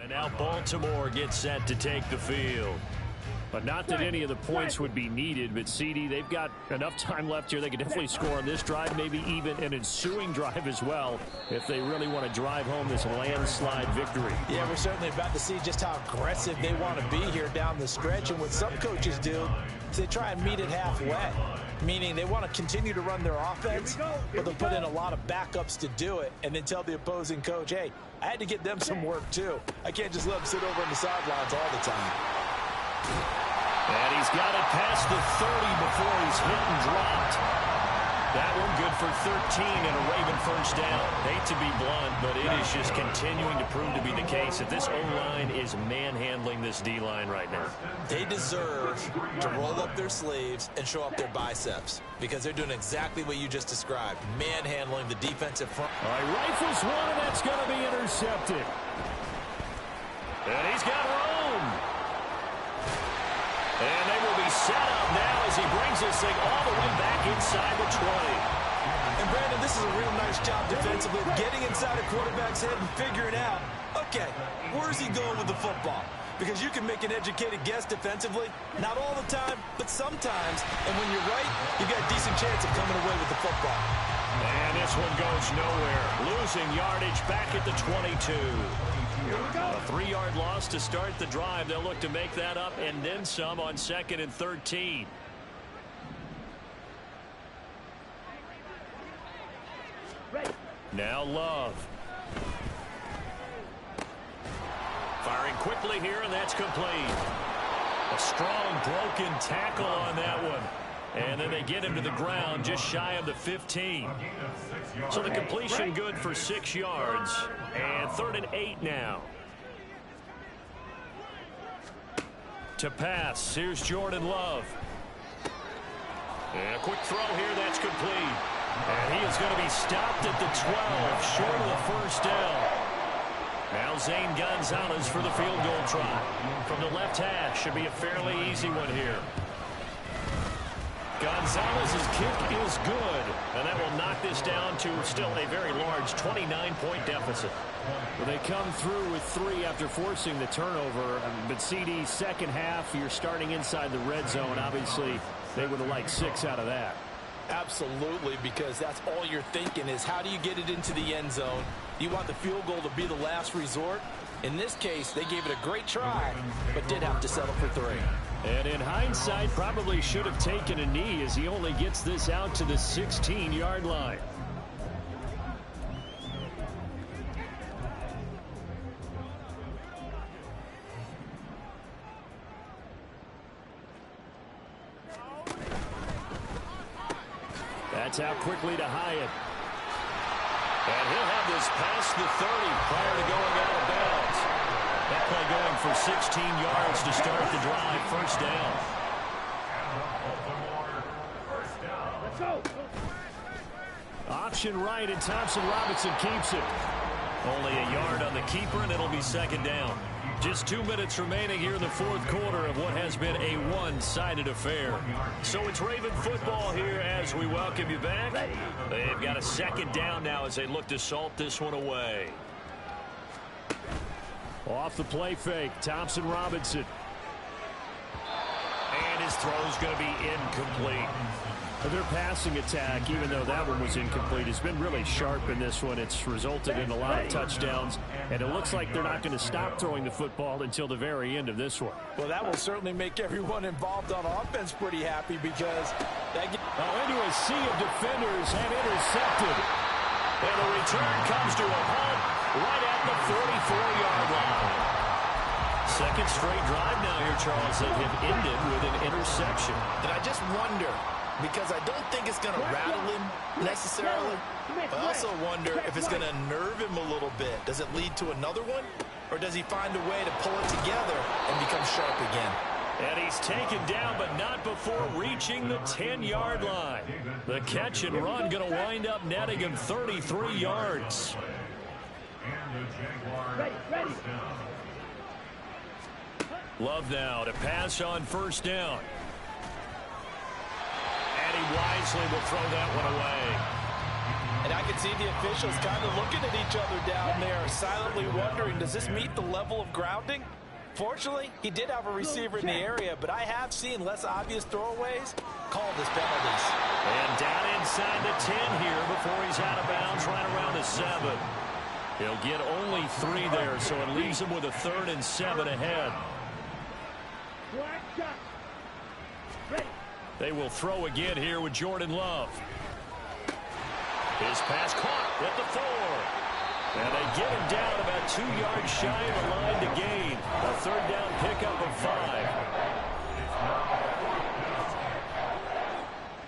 And now Baltimore gets set to take the field. But not that any of the points would be needed, but CD, they've got enough time left here. They could definitely score on this drive, maybe even an ensuing drive as well, if they really want to drive home this landslide victory. Yeah, we're certainly about to see just how aggressive they want to be here down the stretch. And what some coaches do is they try and meet it halfway, meaning they want to continue to run their offense, but they'll put in a lot of backups to do it, and then tell the opposing coach, hey, I had to get them some work too. I can't just let them sit over on the sidelines all the time. And he's got it past the 30 before he's hit and dropped. That one good for 13 and a Raven first down. Hate to be blunt, but it is just continuing to prove to be the case that this O-line is manhandling this D-line right now. They deserve to roll up their sleeves and show up their biceps because they're doing exactly what you just described, manhandling the defensive front. All right, rifles one, and that's going to be intercepted. And he's got room. And they will be set up now as he brings this thing all the way back inside the 20. And, Brandon, this is a real nice job defensively, getting inside a quarterback's head and figuring out, okay, where's he going with the football? Because you can make an educated guess defensively, not all the time, but sometimes. And when you're right, you got a decent chance of coming away with the football. And this one goes nowhere. Losing yardage back at the 22. A 3-yard loss to start the drive. They'll look to make that up and then some on 2nd and 13. Now Love. Firing quickly here, and that's complete. A strong broken tackle on that one. And then they get him to the ground just shy of the 15. So the completion good for 6 yards. And 3rd and 8 now. To pass, here's Jordan Love. And a quick throw here, that's complete. And he is going to be stopped at the 12, short of the first down. Now Zane Gonzalez for the field goal try. From the left hash, should be a fairly easy one here. Gonzalez's kick is good, and that will knock this down to still a very large 29-point deficit. Well, they come through with 3 after forcing the turnover, but CD, second half, you're starting inside the red zone. Obviously, they would have liked 6 out of that. Absolutely, because that's all you're thinking is how do you get it into the end zone? You want the field goal to be the last resort. In this case, they gave it a great try, but did have to settle for 3. And in hindsight, probably should have taken a knee as he only gets this out to the 16-yard line. That's out quickly to Hyatt. And he'll have this past the 30 prior to going out of bounds. That play going for 16 yards to start the drive. First down. Let's go. Option right, and Thompson Robinson keeps it. Only a yard on the keeper, and it'll be 2nd down. Just 2 minutes remaining here in the 4th quarter of what has been a one-sided affair. So it's Raven football here as we welcome you back. They've got a 2nd down now as they look to salt this one away. Off the play fake, Thompson Robinson. And his throw's going to be incomplete. Their passing attack, even though that one was incomplete, has been really sharp in this one. It's resulted in a lot of touchdowns, and it looks like they're not going to stop throwing the football until the very end of this one. Well, that will certainly make everyone involved on offense pretty happy because that into a sea of defenders and intercepted. And the return comes to a halt right at the 44-yard line. 2nd straight drive now here, Charles, that have ended with an interception. And I just wonder, because I don't think it's going to rattle him necessarily. I also wonder if it's going to nerve him a little bit. Does it lead to another one? Or does he find a way to pull it together and become sharp again? And he's taken down, but not before reaching the 10-yard line. The catch and run going to wind up netting him 33 yards. Ready. Love now to pass on 1st down. And he wisely will throw that one away. And I can see the officials kind of looking at each other down there, silently wondering, does this meet the level of grounding? Fortunately, he did have a receiver in the area, but I have seen less obvious throwaways called as penalties. And down inside the 10 here before he's out of bounds, right around the 7. He'll get only 3 there, so it leaves him with a 3rd and 7 ahead. They will throw again here with Jordan Love. His pass caught at the 4. And they get him down about 2 yards shy of the line to gain. A 3rd down pickup of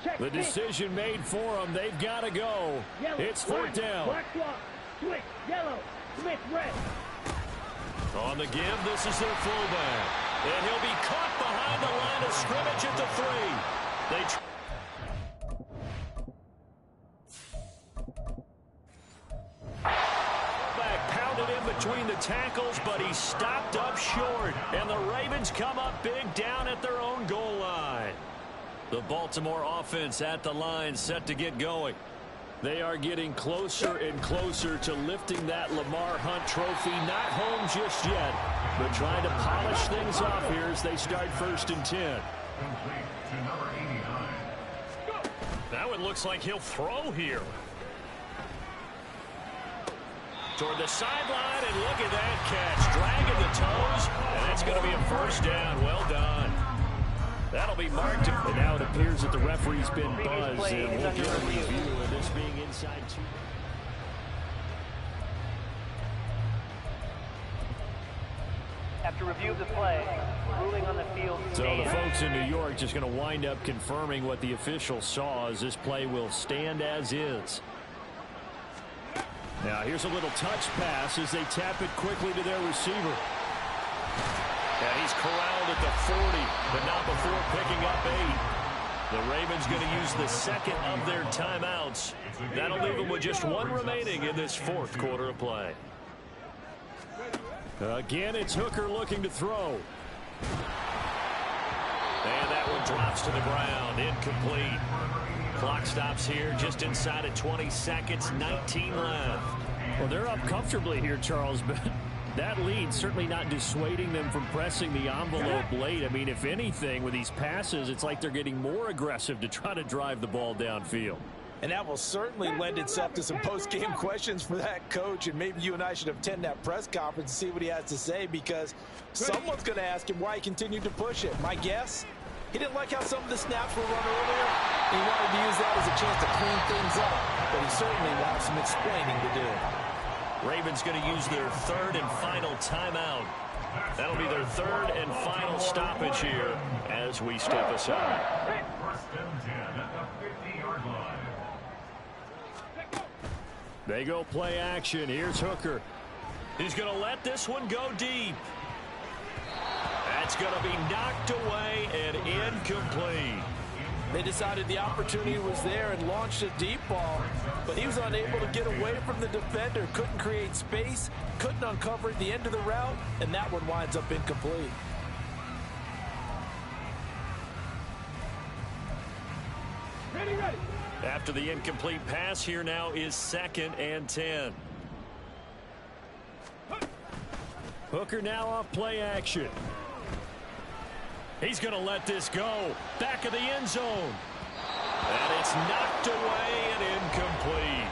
5. The decision made for them. They've got to go. It's 4th down. Switch, yellow, Smith, red. On the give, this is their fullback. And he'll be caught behind the line of scrimmage at the 3. Back pounded in between the tackles, but he stopped up short. And the Ravens come up big down at their own goal line. The Baltimore offense at the line, set to get going. They are getting closer and closer to lifting that Lamar Hunt trophy. Not home just yet, but trying to polish things off here as they start 1st and 10. Complete to number 89. That one looks like he'll throw here. Toward the sideline, and look at that catch. Dragging the toes, and that's going to be a 1st down. Well done. That'll be marked. And now it appears that the referee's been buzzed, and we'll get a review of this being inside 2. After review of the play, ruling on the field. So the folks in New York just going to wind up confirming what the official saw, as this play will stand as is. Now here's a little touch pass as they tap it quickly to their receiver. And he's corralled at the 40, but not before picking up 8. The Ravens going to use the 2nd of their timeouts. That'll leave them with just 1 remaining in this 4th quarter of play. Again, it's Hooker looking to throw. And that one drops to the ground, incomplete. Clock stops here just inside of 20 seconds, 19 left. Well, they're up comfortably here, Charles, but that lead certainly not dissuading them from pressing the envelope late. I mean, if anything, with these passes, it's like they're getting more aggressive to try to drive the ball downfield. And that will certainly lend itself to some post-game questions for that coach. And maybe you and I should attend that press conference and see what he has to say, because someone's going to ask him why he continued to push it. My guess, he didn't like how some of the snaps were run earlier. He wanted to use that as a chance to clean things up. But he certainly will have some explaining to do. Ravens going to use their 3rd and final timeout. That'll be their 3rd and final stoppage here as we step aside. 1st and 10 at the 50-yard line. They go play action. Here's Hooker. He's going to let this one go deep. That's going to be knocked away and incomplete. They decided the opportunity was there and launched a deep ball, but he was unable to get away from the defender, couldn't create space, couldn't uncover the end of the route, and that one winds up incomplete. Ready. After the incomplete pass, here now is 2nd and 10. Hooker now off play action. He's going to let this go. Back of the end zone. And it's knocked away and incomplete.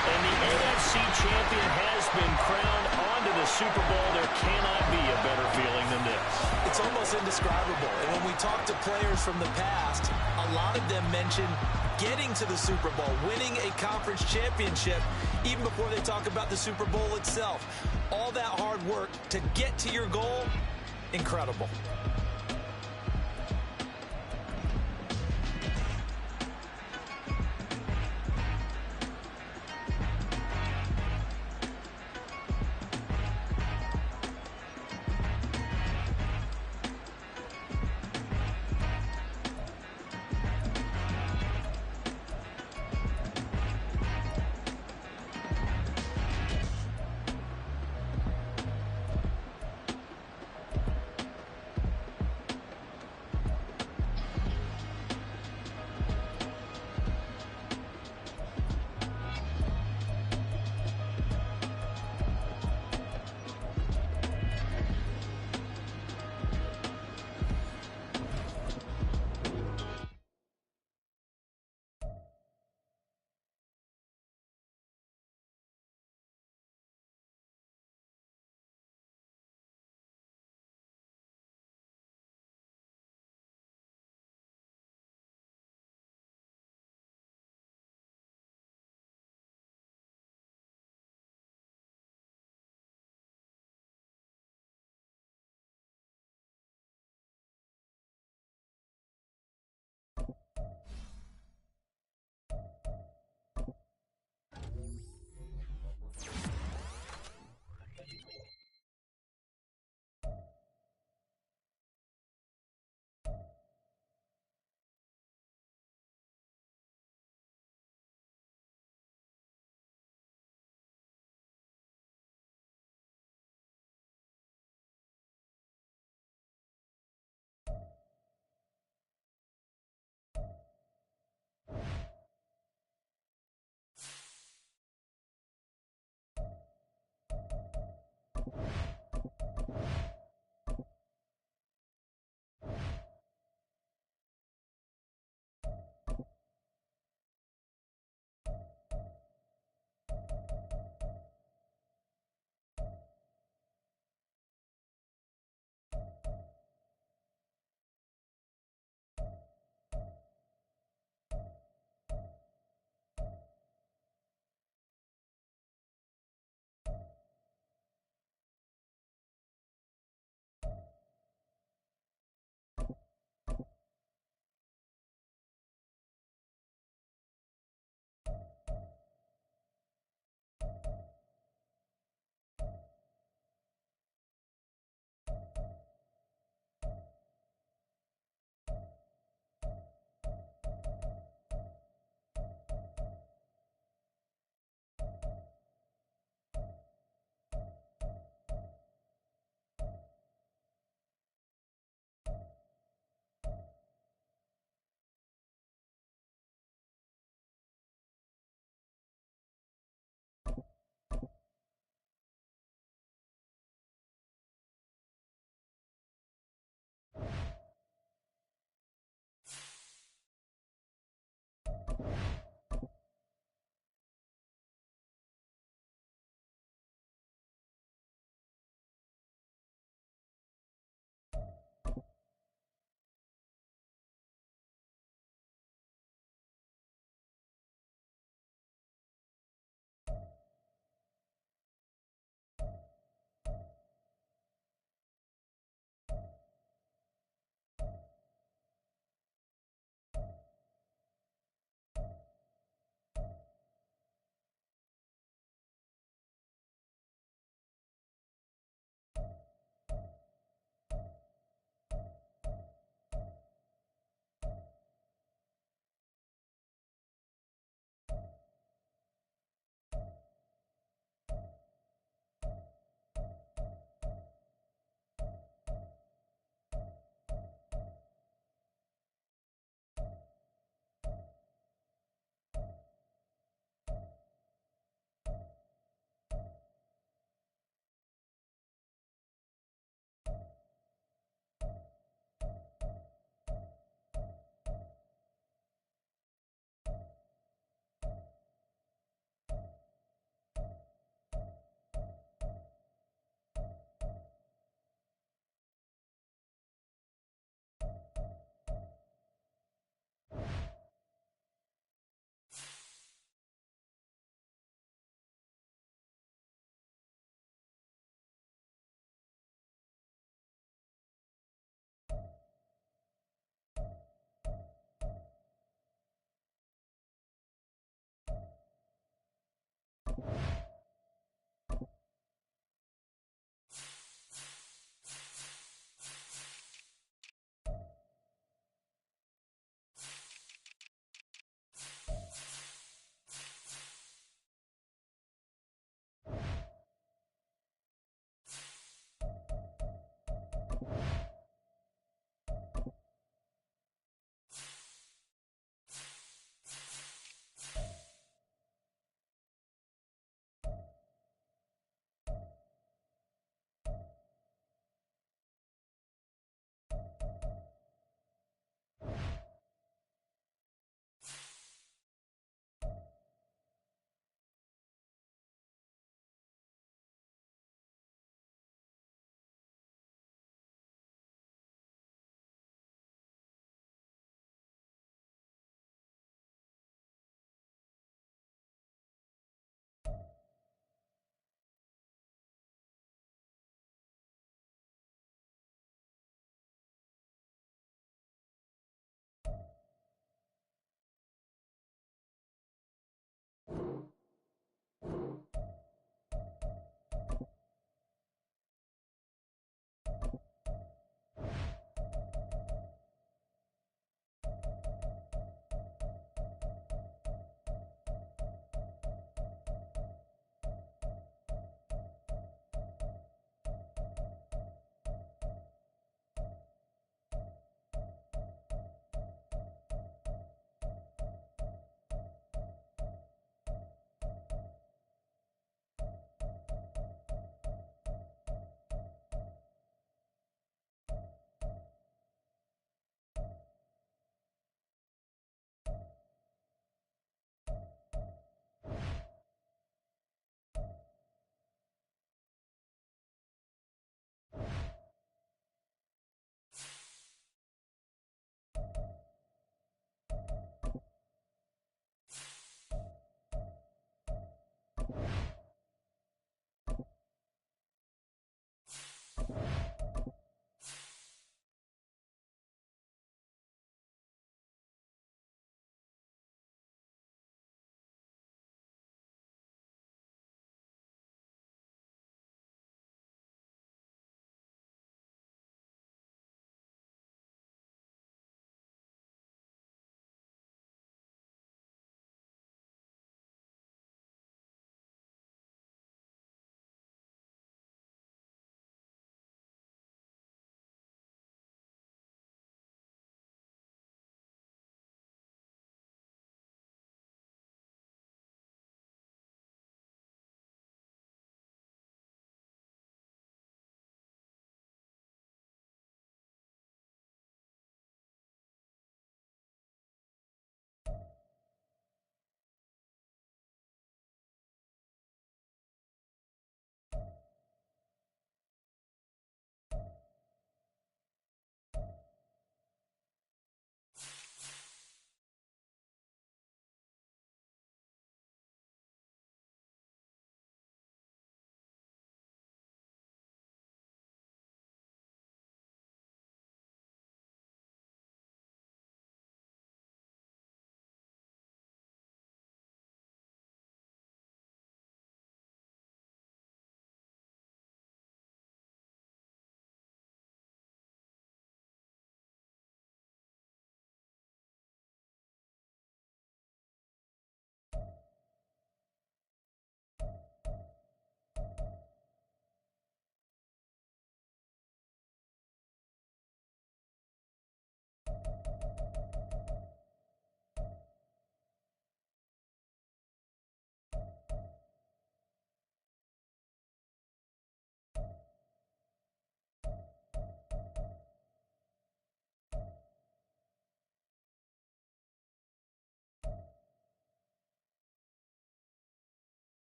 And the AFC champion has been crowned onto the Super Bowl. There cannot be a better feeling than this. It's almost indescribable. And when we talk to players from the past, a lot of them mention getting to the Super Bowl, winning a conference championship, even before they talk about the Super Bowl itself. All that hard work to get to your goal, incredible.